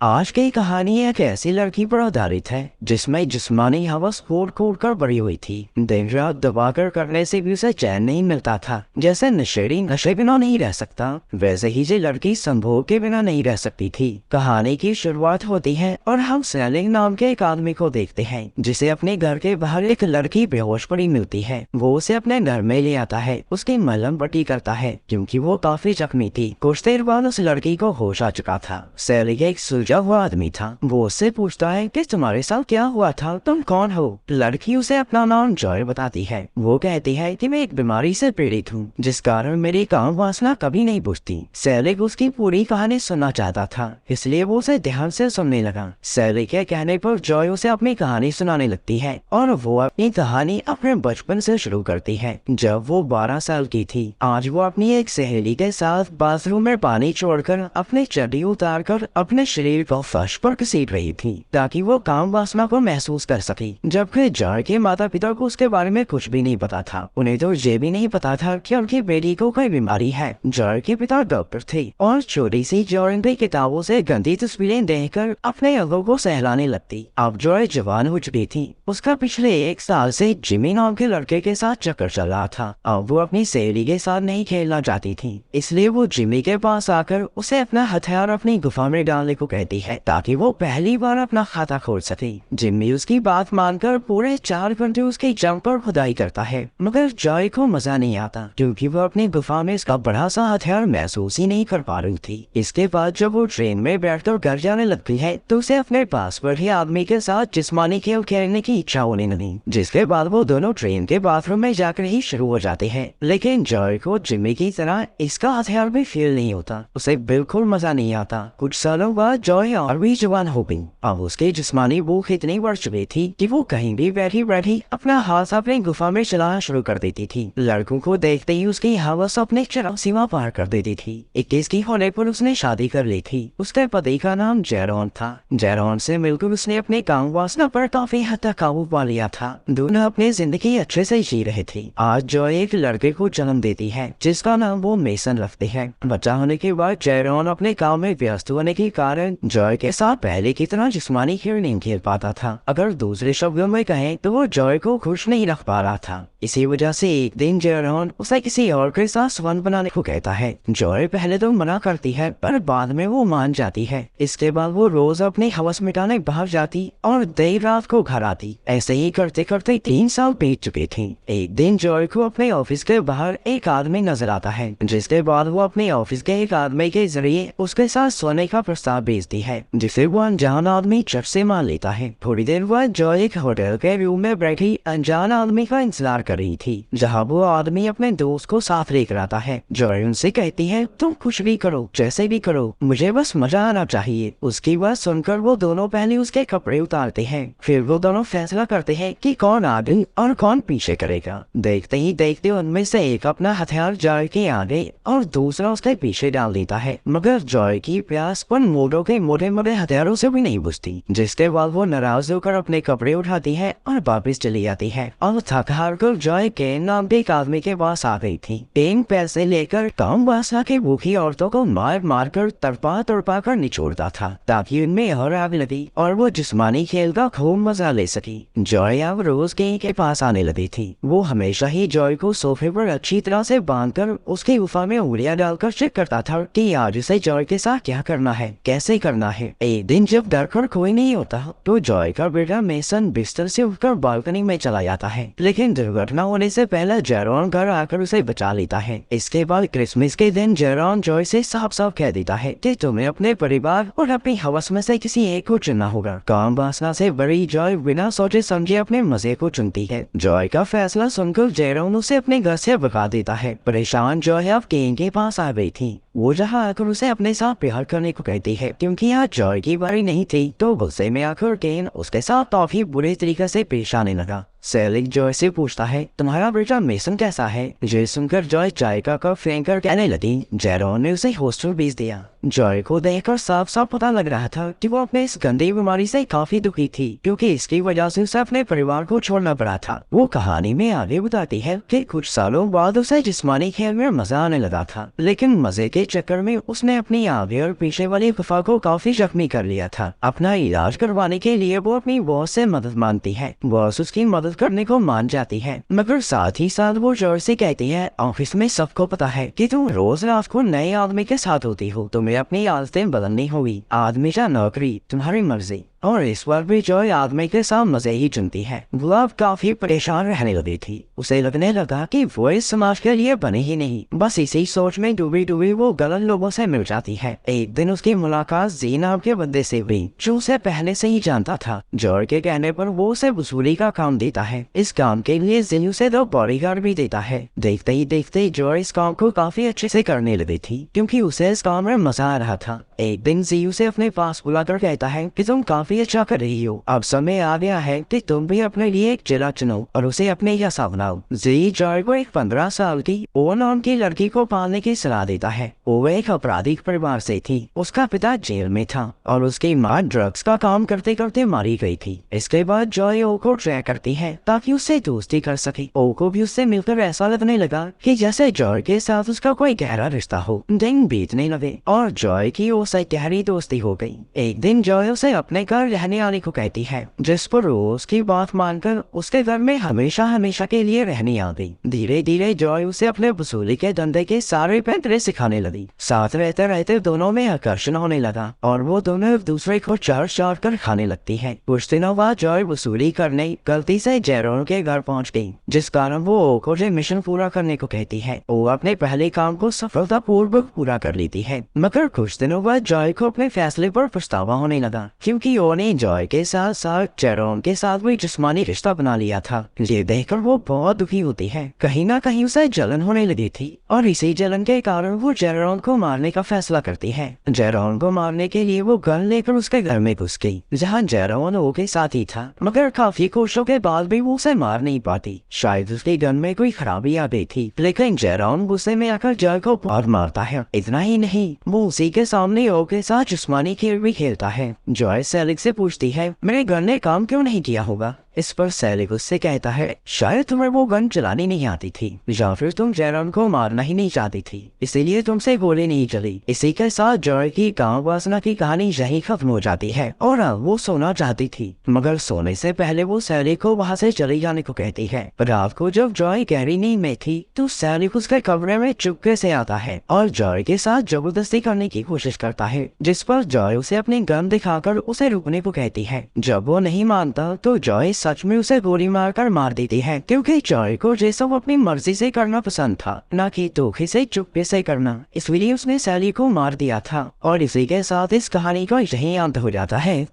आज की कहानी एक ऐसी लड़की पर आधारित है जिसमें जिस्मानी हवस कोट कोट कर भरी हुई थी। दिन रात दबाकर करने से भी उसे चैन नहीं मिलता था। जैसे नशेड़ी नशे बिना नहीं रह सकता, वैसे ही ये लड़की संभोग के बिना नहीं रह सकती थी। कहानी की शुरुआत होती है और हम सैलिंग नाम के एक आदमी को देखते हैं जिसे अपने घर के बाहर एक लड़की बेहोश पड़ी मिलती है। वो उसे अपने घर में ले आता है, उसकी मलहम पट्टी करता है क्योंकि वो काफी जख्मी थी। कुछ देर बाद उस लड़की को होश आ चुका था। सैलिंग एक सुलझा हुआ आदमी था। वो उससे पूछता है कि तुम्हारे साथ क्या हुआ था, तुम कौन हो। लड़की उसे अपना नाम जॉय बताती है। वो कहती है कि मैं एक बीमारी से पीड़ित हूँ जिस कारण मेरी काम वासना कभी नहीं बुझती। सैलिंग उसकी पूरी कहानी सुनना चाहता था, इसलिए वो उसे ध्यान से सुनने लगा। सैलिंग के कहने पर जॉय उसे अपनी कहानी सुनाने लगती है और वो अपनी कहानी अपने बचपन से शुरू करती है जब वो 12 साल की थी। आज वो अपनी एक सहेली के साथ बाथरूम में पानी छोड़कर अपने चड्डी उतार कर अपने शरीर को फर्श पर घसीट रही थी ताकि वो काम वासना को महसूस कर सके। जबकि जॉय के माता पिता को उसके बारे में कुछ भी नहीं पता था। उन्हें तो ये भी नहीं पता था कि उनकी बेटी को कोई बीमारी है। जॉय के पिता डॉक्टर थे और छोटी सी जॉय भी किताबों से गंदी तस्वीरें देखकर अपने अंगों को सहलाने लगती। अब जॉय जवान हो चुकी थी। उसका पिछले 1 साल से जिमी नाम के लड़के के साथ चक्कर चल रहा था। अब वो अपनी सहेली के साथ नहीं खेलना चाहती थी, इसलिए वो जिमी के पास आकर उसे अपना हथियार अपनी गुफा में डालने को कहती है ताकि वो पहली बार अपना खाता खोल सके। जिम्मी उसकी बात मानकर पूरे 4 घंटे उसके जम पर खुदाई करता है, मगर जॉय को मजा नहीं आता क्योंकि वो अपनी गुफा में इसका बड़ा सा हथियार महसूस ही नहीं कर पा रही थी। इसके बाद जब वो ट्रेन में बैठकर घर जाने लगती है तो उसे अपने पास बढ़े आदमी के साथ जिस्मानी खेल खेलने की इच्छा होने लगी, जिसके बाद वो दोनों ट्रेन के बाथरूम में जाकर ही शुरू हो जाते हैं। लेकिन जॉय को जिम्मी की तरह इसका हथियार भी फील नहीं होता, उसे बिल्कुल मजा नहीं आता। कुछ सालों बाद जॉय और भी जवान हो गई। अब उसकी जिस्मानी भूख इतनी बढ़ चुकी थी कि वो कहीं भी बैठी बैठी अपना हाथ अपनी गुफा में चलाना शुरू कर देती थी। लड़कों को देखते ही उसकी हवस अपने चरम सीमा पार कर देती थी। 21 की होने पर उसने शादी कर ली थी। उसके पति का नाम जेरोन था। जेरोन से मिलकर उसने अपने काम वासना पर काफी हद तक काबू पा लिया था। दोनों अपनी जिंदगी अच्छे से जी रहे थे। आज जॉय एक लड़के को जन्म देती है जिसका नाम वो मेसन रखते हैं। बच्चा होने के बाद जेरोन अपने काम में व्यस्त होने के कारण जॉय के साथ पहले की तरह जिस्मानी खेल नहीं खेल पाता था। अगर दूसरे शब्दों में कहें तो वो जॉय को खुश नहीं रख पा रहा था। इसी वजह से एक दिन जेरोन उसे किसी और के साथ संबंध बनाने को कहता है। जॉय पहले तो मना करती है पर बाद में वो मान जाती है। इसके बाद वो रोज अपनी हवस मिटाने बाहर जाती और देर रात को घर आती। ऐसे ही करते करते 3 साल बीत चुके थे। एक दिन जॉय को अपने ऑफिस के बाहर एक आदमी नजर आता है, जिसके बाद वो अपने ऑफिस के एक आदमी के जरिए उसके साथ सोने का प्रस्ताव भेजती है, जिसे वो अनजान आदमी चट से मान लेता है। थोड़ी देर बाद जॉय एक होटल के रूम में बैठी अनजान आदमी का इंतजार कर रही थी, जहाँ वो आदमी अपने दोस्त को साथ लेकर आता है। जॉय उनसे कहती है तुम कुछ भी करो, जैसे भी करो, मुझे बस मजा आना चाहिए। उसकी बात सुनकर वो दोनों पहले उसके कपड़े उतारते हैं, फिर वो दोनों फैसला करते हैं कि कौन आगे और कौन पीछे करेगा। देखते ही देखते उनमें से एक अपना हथियार जॉय के आगे और दूसरा उसके पीछे डाल देता है, मगर जॉय की प्यास उन मोड़ों के मोटे मोटे हथियारों से भी नहीं बुझती। जिसके बाद वो नाराज होकर अपने कपड़े उठाती है और वापस चली जाती है। और थक हार कर जॉय केन नाम के एक आदमी के पास आ गई थी। केन पैसे लेकर काम वासना के भूखी औरतों को मार मार कर तड़पा तड़पा कर निचोड़ता था ताकि उनमें और आग लगी और वो जिस्मानी खेल का खूब मजा ले सकी। जॉय अब रोज केन के पास आने लगी थी। वो हमेशा ही जॉय को सोफे पर अच्छी तरह से बांधकर उसकी गुफा में उंगलियां डालकर चेक करता था कि आज उसे जॉय के साथ क्या करना है, कैसे करना है। एक दिन जब डर कर कोई नहीं होता तो जॉय का बेटा मेसन बिस्तर से उठकर बालकनी में चला जाता है, लेकिन दुर्घटना होने से पहले जेरोन घर आकर उसे बचा लेता है। इसके बाद क्रिसमस के दिन जेरोन जॉय से साफ साफ कह देता है कि तुम्हें अपने परिवार और अपनी हवस में से किसी एक को चुनना होगा। काम वासना से बड़ी जॉय बिना सोचे समझे अपने मजे को चुनती है। जॉय का फैसला सुनकर जेरोन उसे अपने घर से भगा देता है। परेशान जॉय अब केन के पास आ गई थी। वो जहाँ आकर उसे अपने साथ प्यार करने को कहती है। क्योंकि यहाँ जॉय की बारी नहीं थी तो गुस्से में आकर केन उसके साथ काफी बुरे तरीके से पेश आने लगा। सैली जॉय से पूछता है, तुम्हारा बेटा मेसन कैसा है? ये सुनकर जॉय चाय का कप फेंक कर कहने लगी, जेरोन ने उसे हॉस्टल भेज दिया। जॉय को देखकर साफ साफ पता लग रहा था कि वो अपने इस गंदी बीमारी से काफी दुखी थी, क्योंकि इसकी वजह से उसे अपने परिवार को छोड़ना पड़ा था। वो कहानी में आगे बताती है कि कुछ सालों बाद उसे जिस्मानी खेल में मजा आने लगा था, लेकिन मजे के चक्कर में उसने अपनी आगे और पीछे वाली गुफा को काफी जख्मी कर लिया था। अपना इलाज करवाने के लिए वो अपनी बॉस से मदद मांगती है। बॉस उसकी मदद करने को मान जाती है, मगर साथ ही साथ वो जॉय से कहती है, ऑफिस में सबको पता है कि तुम रोज रात को नए आदमी के साथ होती हो, तुम्हें अपनी आदतें बदलनी होगी। आदमी या नौकरी, तुम्हारी मर्जी। और इस बार भी जॉय आदमी के साथ मजे ही चुनती है। गुलाब काफी परेशान रहने लगी थी। उसे लगने लगा कि वो इस समाज के लिए बनी ही नहीं। बस इसी सोच में डूबी डूबी वो गलत लोगों से मिल जाती है। एक दिन उसकी मुलाकात जी नाम के बंदे से हुई, जो उसे पहले से ही जानता था। जॉय के कहने पर वो उसे वसूली का काम देता है। इस काम के लिए जी उसे 2 बॉडीगार्ड भी देता है। देखते ही देखते जॉय इस काम को काफी अच्छे से करने लगी थी, क्योंकि उसे इस काम में मजा आ रहा था। एक दिन जी उसे अपने पास बुलाकर कहता है कि तुम काफी अच्छा कर रही हो, अब समय आ गया है कि तुम भी अपने लिए एक जिला चुनो और उसे अपने जैसा बनाओ। जी जॉय को एक 15 साल की ओ नाम की लड़की को पालने की सलाह देता है। वो एक आपराधिक परिवार से थी। उसका पिता जेल में था और उसकी माँ ड्रग्स का काम करते करते मारी गई थी। इसके बाद जॉय ओ को ट्रैक करती है ताकि उससे दोस्ती कर सके। ओ को भी उससे मिलकर ऐसा लगने लगा कि जैसे जॉय के साथ उसका कोई गहरा रिश्ता हो। दिन बीतने लगे और जॉय की उससे गहरी दोस्ती हो गई। एक दिन जॉय उसे अपने घर रहने आने को कहती है, जिस पर वो उसकी बात मानकर उसके घर में हमेशा हमेशा के लिए रहने आ गई। धीरे धीरे जॉय उसे अपने वसूली के धंधे के सारे पैंतरे सिखाने लगी। साथ रहते रहते दोनों में आकर्षण होने लगा और वो दोनों एक दूसरे को चार चार कर खाने लगती है। कुछ दिनों बाद जॉय वसूली करने गलती से जेरोन के घर पहुंच गई, जिस कारण वो ओ को मिशन पूरा करने को कहती है। वो अपने पहले काम को सफलतापूर्वक पूरा कर लेती है, मगर कुछ दिनों बाद जॉय को अपने फैसले पर पछतावा होने लगा, क्योंकि ओ ने जॉय के साथ साथ जेरोन के साथ भी जिस्मानी रिश्ता बना लिया था। ये देखकर वो बहुत दुखी होती है। कहीं ना कहीं उसे जलन होने लगी थी और इसी जलन के कारण वो जेरोन को मारने का फैसला करती है। जेरोन को मारने के लिए वो गन लेकर उसके घर में घुस गई, जहाँ जेरोन ओ के साथ ही था, मगर काफी कोशिशों के बाद भी वो उसे मार नहीं पाती। शायद उसके गन में कोई खराबी आ गई थी, लेकिन जेरोन गुस्से में आकर जॉय को बहुत मारता है। इतना ही नहीं, वो उसी के सामने ओ के साथ जिस्मानी खेल भी खेलता है। जॉय सेलिक से पूछती है, मेरे गन ने काम क्यों नहीं किया होगा? इस पर सेलिक उससे कहता है, शायद तुम्हें वो गन चलानी नहीं आती थी, या फिर तुम जेरोन को मारना ही नहीं चाहती थी, इसीलिए तुमसे गोली नहीं चली। इसी के साथ जॉय की काम वासना की कहानी यही खत्म हो जाती है और वो सोना चाहती थी, मगर सोने से पहले वो सेलिक को वहाँ से चले जाने को कहती है। रात को जब जॉय गहरी नींद में थी तो सेलिक उसके कमरे में चुपके से आता है और जॉय के साथ जबरदस्ती करने की कोशिश करता है, जिस पर जॉय उसे अपनी गन दिखाकर उसे रुकने को कहती है। जब वो नहीं मानता तो जॉय सच में उसे गोली मारकर मार देती है, क्योंकि जॉय को ये सब अपनी मर्जी से करना पसंद था, न कि धोखे से चुप्पे से करना। इसलिए उसने सैली को मार दिया था। और इसी के साथ इस कहानी का यही अंत हो जाता है।